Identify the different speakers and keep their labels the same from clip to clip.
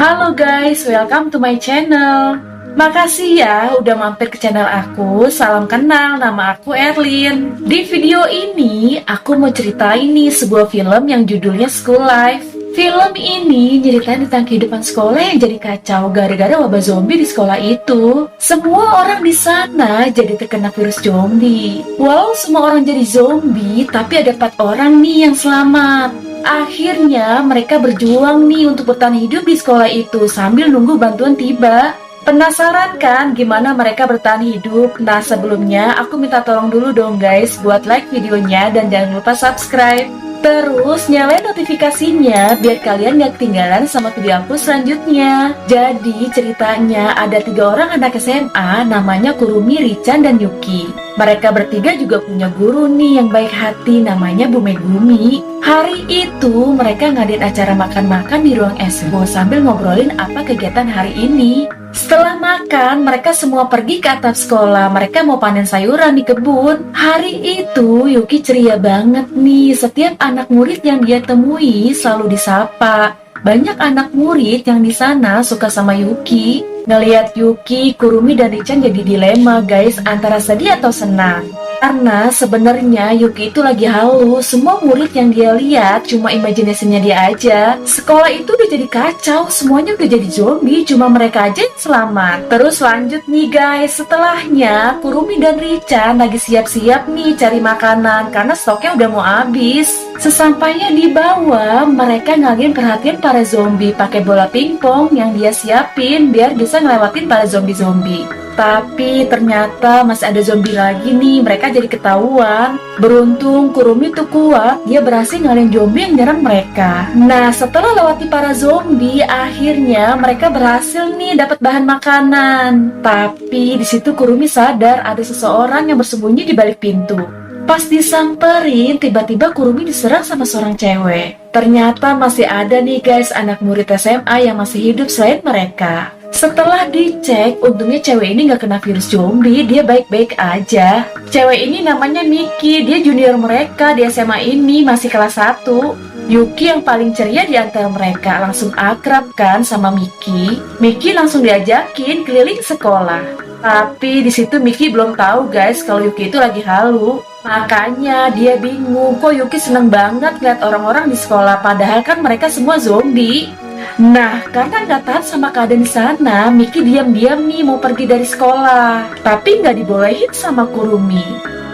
Speaker 1: Halo guys, welcome to my channel. Makasih ya udah mampir ke channel aku. Salam kenal, nama aku Erlin. Di video ini aku mau ceritain nih sebuah film yang judulnya School Life. Film ini nyeritain tentang kehidupan sekolah yang jadi kacau gara-gara wabah zombie di sekolah itu. Semua orang di sana jadi terkena virus zombie. Walau semua orang jadi zombie, tapi ada 4 orang nih yang selamat. Akhirnya mereka berjuang nih untuk bertahan hidup di sekolah itu sambil nunggu bantuan tiba. Penasaran kan gimana mereka bertahan hidup? Nah, sebelumnya aku minta tolong dulu dong guys buat like videonya dan jangan lupa subscribe. Terus nyalain notifikasinya biar kalian gak ketinggalan sama video aku selanjutnya. Jadi ceritanya ada 3 orang anak SMA namanya Kurumi, Richan, dan Yuki. Mereka bertiga juga punya guru nih yang baik hati namanya Bu Megumi. Hari itu mereka ngadain acara makan-makan di ruang expo sambil ngobrolin apa kegiatan hari ini. Setelah makan, mereka semua pergi ke atap sekolah. Mereka mau panen sayuran di kebun. Hari itu Yuki ceria banget nih. Setiap anak murid yang dia temui selalu disapa. Banyak anak murid yang di sana suka sama Yuki. Ngelihat Yuki, Kurumi, dan Richan jadi dilema guys antara sedih atau senang. Karena sebenarnya Yuki itu lagi halu. Semua murid yang dia lihat cuma imajinasinya dia aja. Sekolah itu udah jadi kacau, semuanya udah jadi zombie, cuma mereka aja yang selamat. Terus lanjut nih guys, setelahnya Kurumi dan Richan lagi siap-siap nih cari makanan karena stoknya udah mau habis. Sesampainya di bawah, mereka ngalihin perhatian para zombie pakai bola pingpong yang dia siapin biar bisa ngelewatin para zombie-zombie. Tapi ternyata masih ada zombie lagi nih, mereka jadi ketahuan. Beruntung Kurumi tuh kuat, dia berhasil ngalahin zombie yang nyerang mereka. Nah, setelah lewati para zombie, akhirnya mereka berhasil nih dapat bahan makanan. Tapi di situ Kurumi sadar ada seseorang yang bersembunyi di balik pintu. Pas disamperin, tiba-tiba Kurumi diserang sama seorang cewek. Ternyata masih ada nih guys anak murid SMA yang masih hidup selain mereka. Setelah dicek, untungnya cewek ini gak kena virus zombie, dia baik-baik aja. Cewek ini namanya Miki, dia junior mereka di SMA ini, masih kelas 1. Yuki yang paling ceria di antara mereka, langsung akrab kan sama Miki. Miki langsung diajakin keliling sekolah. Tapi di situ Miki belum tahu guys kalau Yuki itu lagi halu. Makanya dia bingung, kok Yuki seneng banget lihat orang-orang di sekolah, padahal kan mereka semua zombie. Nah, karena nggak tahan sama keadaan di sana, Miki diam-diam nih mau pergi dari sekolah, tapi nggak dibolehin sama Kurumi.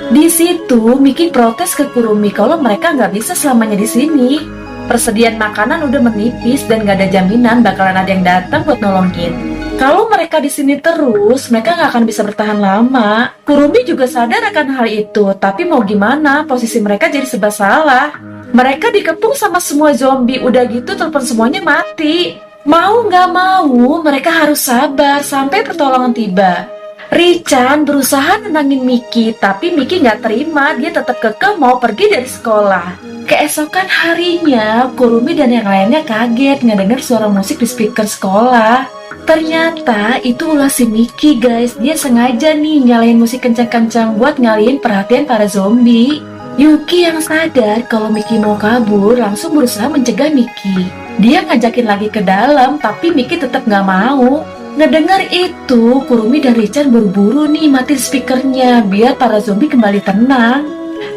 Speaker 1: Di situ Miki protes ke Kurumi kalau mereka nggak bisa selamanya di sini. Persediaan makanan udah menipis dan nggak ada jaminan bakalan ada yang datang buat nolongin. Kalau mereka di sini terus, mereka nggak akan bisa bertahan lama. Kurumi juga sadar akan hal itu, tapi mau gimana? Posisi mereka jadi serba salah. Mereka dikepung sama semua zombie, udah gitu telepon semuanya mati. Mau nggak mau, mereka harus sabar sampai pertolongan tiba. Richan berusaha nenangin Miki, tapi Miki nggak terima, dia tetap kekeh mau pergi dari sekolah. Keesokan harinya, Kurumi dan yang lainnya kaget ngedenger suara musik di speaker sekolah. Ternyata itu ulah si Miki guys, dia sengaja nih nyalain musik kencang-kencang buat ngalihin perhatian para zombie. Yuki yang sadar kalau Miki mau kabur langsung berusaha mencegah Miki. Dia ngajakin lagi ke dalam, tapi Miki tetap nggak mau. Ngedengar itu, Kurumi dan Richan buru-buru nih matiin speakernya biar para zombie kembali tenang.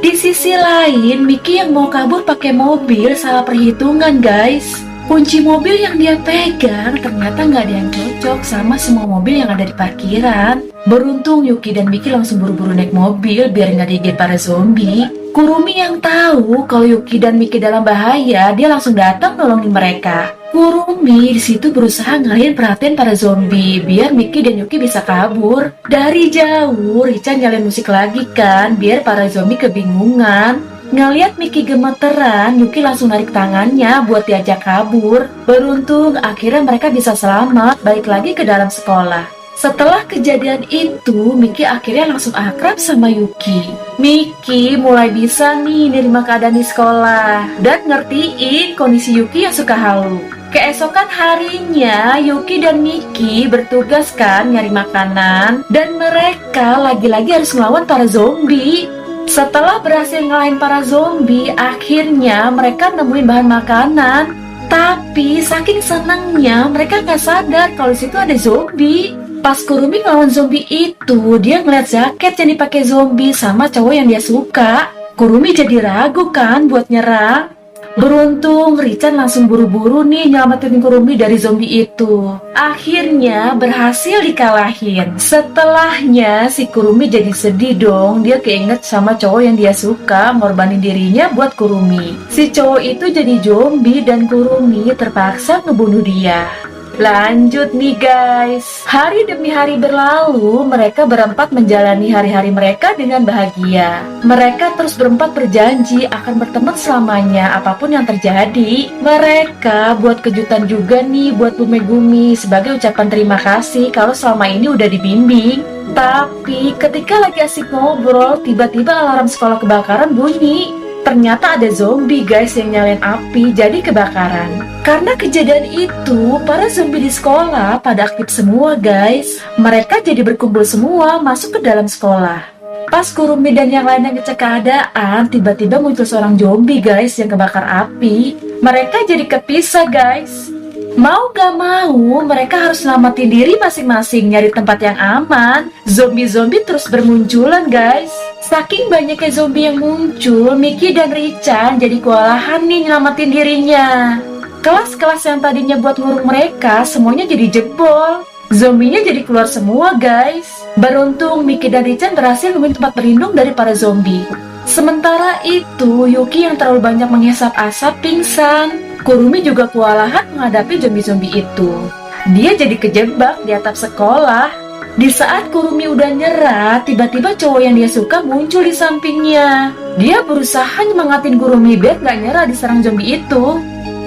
Speaker 1: Di sisi lain, Miki yang mau kabur pakai mobil salah perhitungan guys. Kunci mobil yang dia pegang ternyata nggak ada yang cocok sama semua mobil yang ada di parkiran. Beruntung Yuki dan Miki langsung buru-buru naik mobil biar nggak digigit para zombie. Kurumi yang tahu kalau Yuki dan Miki dalam bahaya, dia langsung datang nolongin mereka. Kurumi di situ berusaha ngalihin perhatian para zombie biar Miki dan Yuki bisa kabur. Dari jauh, Richan nyalain musik lagi kan biar para zombie kebingungan. Ngeliat Miki gemeteran, Yuki langsung narik tangannya buat diajak kabur. Beruntung akhirnya mereka bisa selamat balik lagi ke dalam sekolah. Setelah kejadian itu, Miki akhirnya langsung akrab sama Yuki. Miki mulai bisa nih nerima keadaan di sekolah dan ngertiin kondisi Yuki yang suka halu. Keesokan harinya, Yuki dan Miki bertugas kan nyari makanan dan mereka lagi-lagi harus melawan para zombie. Setelah berhasil ngalahin para zombie, akhirnya mereka nemuin bahan makanan. Tapi saking senangnya mereka nggak sadar kalau di situ ada zombie. Pas Kurumi ngelawan zombie itu, dia ngeliat jaket yang dipakai zombie sama cowok yang dia suka. Kurumi jadi ragu kan buat nyerang. Beruntung Richan langsung buru-buru nih nyelamatin Kurumi dari zombie itu. Akhirnya berhasil dikalahin. Setelahnya si Kurumi jadi sedih dong. Dia keinget sama cowok yang dia suka, ngorbanin dirinya buat Kurumi. Si cowok itu jadi zombie dan Kurumi terpaksa ngebunuh dia. Lanjut nih guys, hari demi hari berlalu, mereka berempat menjalani hari-hari mereka dengan bahagia. Mereka terus berempat berjanji akan berteman selamanya apapun yang terjadi. Mereka buat kejutan juga nih buat Bu Megumi sebagai ucapan terima kasih kalau selama ini udah dibimbing. Tapi ketika lagi asik ngobrol, tiba-tiba alarm sekolah kebakaran bunyi. Ternyata ada zombie guys yang nyalain api jadi kebakaran. Karena kejadian itu, para zombie di sekolah pada aktif semua guys. Mereka jadi berkumpul semua masuk ke dalam sekolah. Pas Kurumi dan yang lainnya ngecek keadaan, tiba-tiba muncul seorang zombie guys yang kebakar api. Mereka jadi kepisah guys. Mau gak mau, mereka harus selamatin diri masing-masing, nyari tempat yang aman. Zombie-zombie terus bermunculan guys. Saking banyaknya zombie yang muncul, Miki dan Richan jadi kewalahan nih nyelamatin dirinya. Kelas-kelas yang tadinya buat ngurung mereka, semuanya jadi jebol. Zombinya jadi keluar semua guys. Beruntung Miki dan Richan berhasil nemuin tempat berlindung dari para zombie. Sementara itu, Yuki yang terlalu banyak menghisap asap pingsan. Kurumi juga kewalahan menghadapi zombie-zombie itu. Dia jadi kejebak di atap sekolah. Di saat Kurumi udah nyerah, tiba-tiba cowok yang dia suka muncul di sampingnya. Dia berusaha nyemangatin Kurumi biar gak nyerah diserang zombie itu.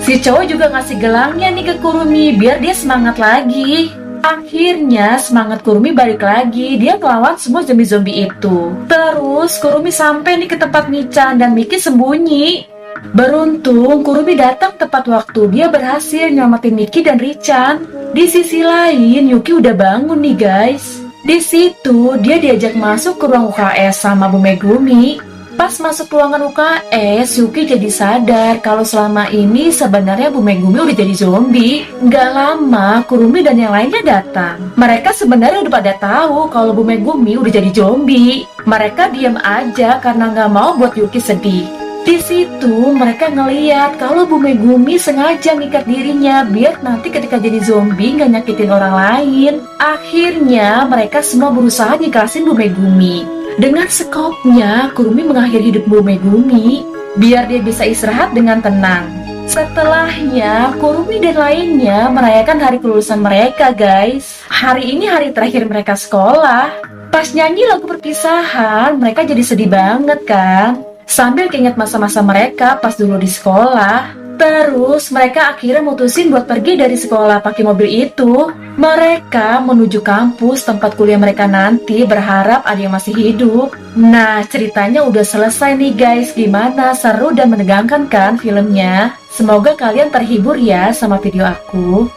Speaker 1: Si cowok juga ngasih gelangnya nih ke Kurumi biar dia semangat lagi. Akhirnya semangat Kurumi balik lagi, dia melawan semua zombie-zombie itu. Terus Kurumi sampai nih ke tempat Michan dan Miki sembunyi. Beruntung Kurumi datang tepat waktu. Dia berhasil nyelamatin Miki dan Richan. Di sisi lain Yuki udah bangun nih guys. Di situ dia diajak masuk ke ruang UKS sama Bu Megumi. Pas masuk ruangan UKS, Yuki jadi sadar kalau selama ini sebenarnya Bu Megumi udah jadi zombie. Gak lama Kurumi dan yang lainnya datang. Mereka sebenarnya udah pada tahu kalau Bu Megumi udah jadi zombie. Mereka diam aja karena gak mau buat Yuki sedih. Di situ mereka ngeliat kalau Bu Megumi sengaja ngikat dirinya biar nanti ketika jadi zombie nggak nyakitin orang lain. Akhirnya mereka semua berusaha ngikhlasin Bu Megumi. Dengan sekopnya, Kurumi mengakhiri hidup Bu Megumi biar dia bisa istirahat dengan tenang. Setelahnya, Kurumi dan lainnya merayakan hari kelulusan mereka guys. Hari ini hari terakhir mereka sekolah. Pas nyanyi lagu perpisahan, mereka jadi sedih banget kan. Sambil keinget masa-masa mereka pas dulu di sekolah. Terus mereka akhirnya mutusin buat pergi dari sekolah pakai mobil itu. Mereka menuju kampus tempat kuliah mereka nanti, berharap ada yang masih hidup. Nah, ceritanya udah selesai nih guys. Gimana? Seru dan menegangkan kan filmnya? Semoga kalian terhibur ya sama video aku.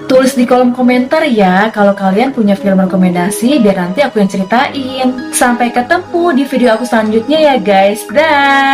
Speaker 1: Tulis di kolom komentar ya kalau kalian punya film rekomendasi biar nanti aku yang ceritain. Sampai ketemu di video aku selanjutnya ya guys. Dah.